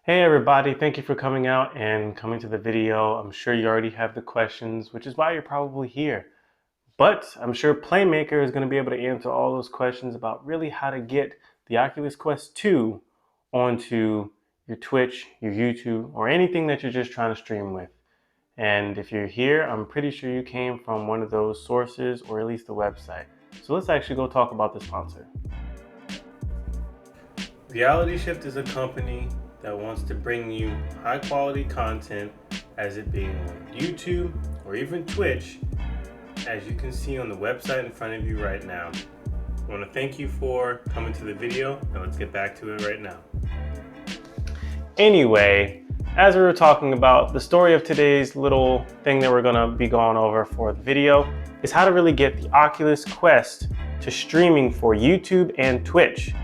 Hey everybody, thank you for coming out and coming to the video. I'm sure you already have the questions, which is why you're probably here. But I'm sure Playmaker is going to be able to answer all those questions about really how to get the Oculus Quest 2 onto your Twitch, your YouTube, or anything that you're just trying to stream with. And if you're here, I'm pretty sure you came from one of those sources or at least the website. So let's actually go talk about the sponsor. Reality Shift is a company that wants to bring you high quality content, as it being on YouTube or even Twitch, as you can see on the website in front of you right now. I want to thank you for coming to the video, and let's get back to it right now. Anyway, as we were talking about, the story of today's little thing that we're going to be going over for the video is how to really get the Oculus Quest to streaming for YouTube and Twitch.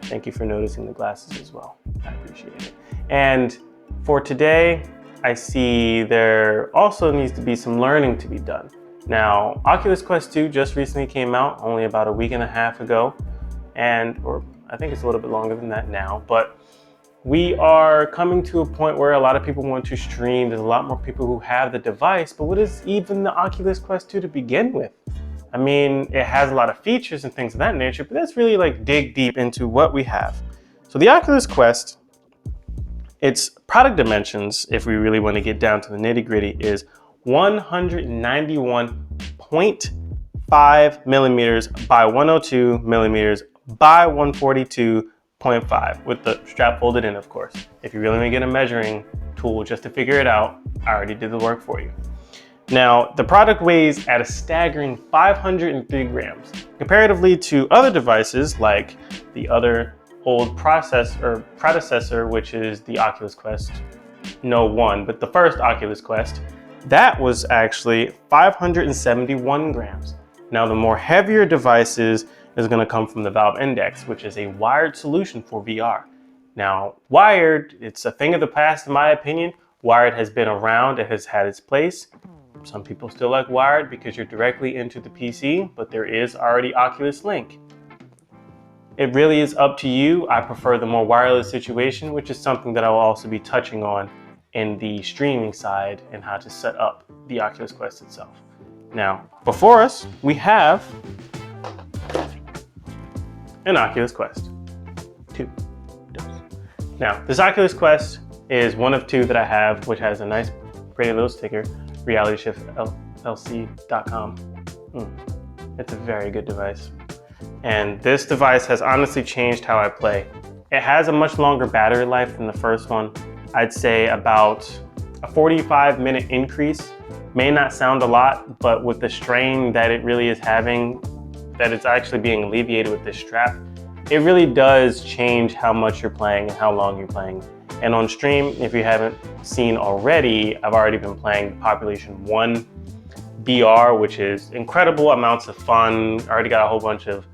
Thank you for noticing the glasses as well. I appreciate it. And for today, I see there also needs to be some learning to be done. Now, Oculus Quest 2 just recently came out, only about a week and a half ago, or I think it's a little bit longer than that now, but we are coming to a point where a lot of people want to stream. There's a lot more people who have the device, but what is even the Oculus Quest 2 to begin with? I mean, it has a lot of features and things of that nature, but let's really dig deep into what we have. So the Oculus Quest, its product dimensions, if we really want to get down to the nitty gritty, is 191.5 millimeters by 102 millimeters by 142.5 with the strap folded in, of course. If you really want to get a measuring tool just to figure it out, I already did the work for you. Now, the product weighs at a staggering 503 grams. Comparatively to other devices like the other old predecessor, which is the Oculus Quest, no one, but the first Oculus Quest, that was actually 571 grams. Now, the more heavier devices is going to come from the Valve Index, which is a wired solution for VR. Now, wired, it's a thing of the past in my opinion. Wired has been around, it has had its place. Some people still like wired because you're directly into the PC, but there is already Oculus Link. It really is up to you. I prefer the more wireless situation, which is something that I will also be touching on in the streaming side and how to set up the Oculus Quest itself. Now, before us, we have an Oculus Quest 2. Now, this Oculus Quest is one of two that I have, which has a nice, pretty little sticker. RealityShiftLC.com. It's a very good device. And this device has honestly changed how I play. It has a much longer battery life than the first one. I'd say about a 45-minute increase. May not sound a lot, but with the strain that it really is having, that it's actually being alleviated with this strap, it really does change how much you're playing and how long you're playing. And on stream, if you haven't seen already, I've already been playing Population 1 VR, which is incredible amounts of fun. I already got a whole bunch of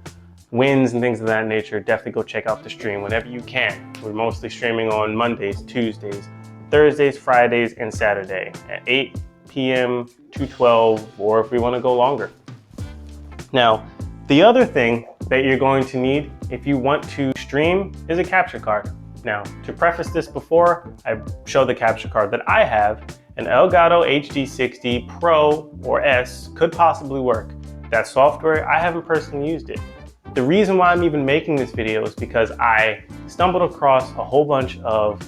wins and things of that nature. Definitely go check out the stream whenever you can. We're mostly streaming on Mondays, Tuesdays, Thursdays, Fridays, and Saturday at 8 p.m. to 12, or if we want to go longer. Now, the other thing that you're going to need if you want to stream is a capture card. Now, to preface this before I show the capture card that I have, an Elgato HD60 Pro or S could possibly work. That software, I haven't personally used it. The reason why I'm even making this video is because I stumbled across a whole bunch of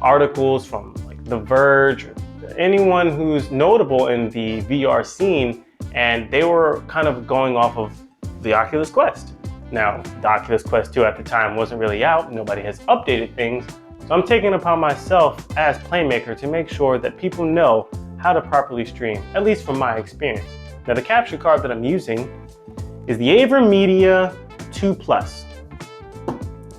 articles from The Verge, or anyone who's notable in the VR scene, and they were kind of going off of the Oculus Quest. Now, the Oculus Quest 2 at the time wasn't really out. Nobody has updated things. So I'm taking it upon myself as Playmaker to make sure that people know how to properly stream, at least from my experience. Now, the capture card that I'm using is the AverMedia 2 Plus.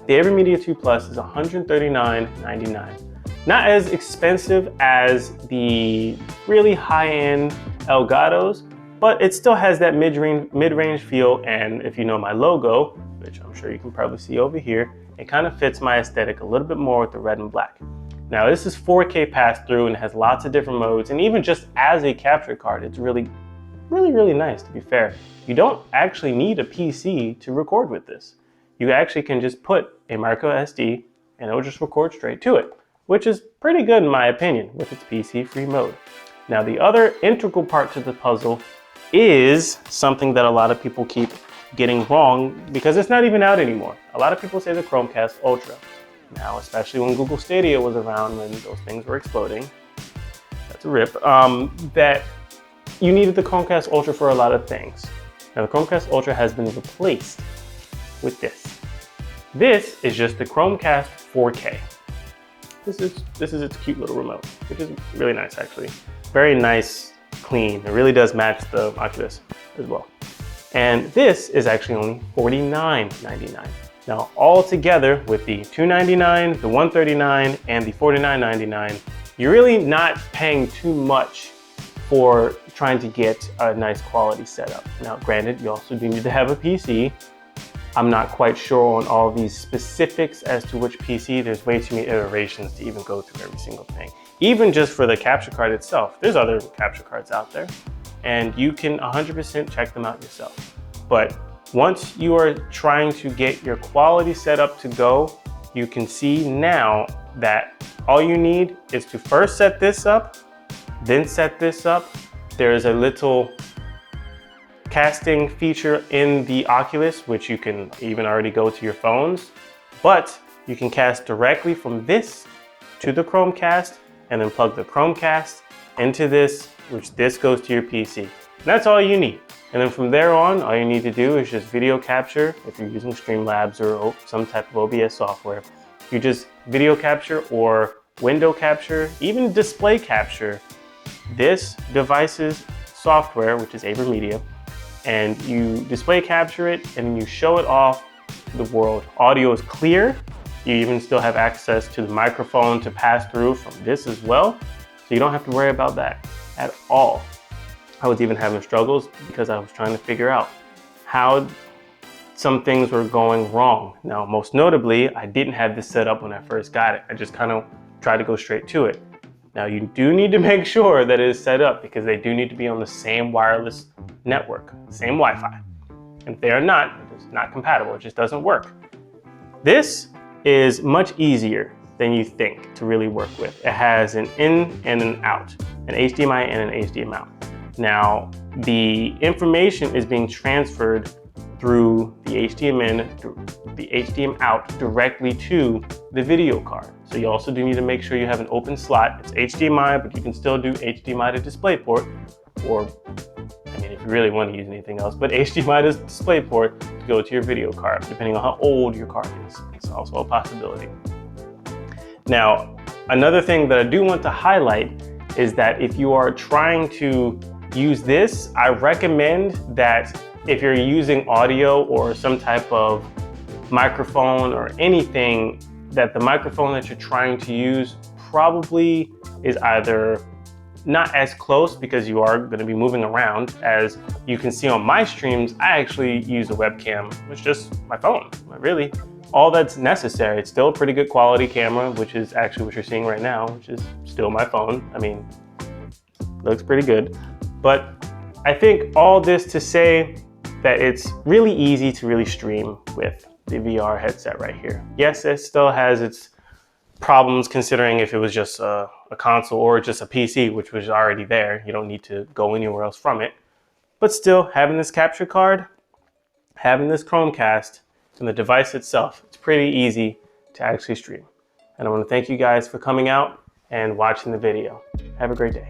The AverMedia 2 Plus is $139.99. Not as expensive as the really high-end Elgatos, but it still has that mid-range feel, and if you know my logo, which I'm sure you can probably see over here, it kind of fits my aesthetic a little bit more with the red and black. Now, this is 4K pass-through and has lots of different modes, and even just as a capture card, it's really nice, to be fair. You don't actually need a PC to record with this. You actually can just put a micro SD and it'll just record straight to it. which is pretty good in my opinion with its PC-free mode. Now, the other integral part to the puzzle is something that a lot of people keep getting wrong because it's not even out anymore. A lot of people say the Chromecast Ultra. Now, especially when Google Stadia was around, when those things were exploding, that's a rip, that you needed the Chromecast Ultra for a lot of things. Now, the Chromecast Ultra has been replaced with this. This is just the Chromecast 4K. This is its cute little remote, which is really nice actually. Very nice, clean. It really does match the Oculus as well. And this is actually only $49.99. Now, all together with the $299, the $139, and the $49.99, you're really not paying too much for trying to get a nice quality setup. Now, granted, you also do need to have a PC. I'm not quite sure on all these specifics as to which PC. There's way too many iterations to even go through every single thing. Even just for the capture card itself, there's other capture cards out there, and you can 100% check them out yourself. But once you are trying to get your quality setup to go, you can see now that all you need is to first set this up, then set this up. There's a little casting feature in the Oculus, which you can even already go to your phones, but you can cast directly from this to the Chromecast and then plug the Chromecast into this, which this goes to your PC. And that's all you need. And then from there on, all you need to do is just video capture. If you're using Streamlabs or some type of OBS software, you just video capture or window capture, even display capture this device's software, which is AverMedia, and you display capture it and you show it off to the world. Audio is clear. You even still have access to the microphone to pass through from this as well. So you don't have to worry about that at all. I was even having struggles because I was trying to figure out how some things were going wrong. Now, most notably, I didn't have this set up when I first got it. I just kind of tried to go straight to it. Now, you do need to make sure that it is set up because they do need to be on the same wireless network, same Wi-Fi. And if they are not, it's not compatible, it just doesn't work. This is much easier than you think to really work with. It has an in and an out, an HDMI and an HDMI out. Now, the information is being transferred through the HDMI out directly to the video card. So you also do need to make sure you have an open slot. It's HDMI, but you can still do HDMI to DisplayPort, or I mean, if you really want to use anything else, but HDMI to DisplayPort to go to your video card, depending on how old your card is. It's also a possibility. Now, another thing that I do want to highlight is that if you are trying to use this, I recommend that if you're using audio or some type of microphone or anything, that the microphone that you're trying to use probably is either not as close, because you are going to be moving around. As you can see on my streams, I actually use a webcam, which is just my phone. Really, all that's necessary. It's still a pretty good quality camera, which is actually what you're seeing right now, which is still my phone. I mean, looks pretty good. But I think all this to say that it's really easy to really stream with the VR headset right here. Yes, it still has its problems considering if it was just a console or just a PC, which was already there. You don't need to go anywhere else from it. But still, having this capture card, having this Chromecast, and the device itself, it's pretty easy to actually stream. And I want to thank you guys for coming out and watching the video. Have a great day.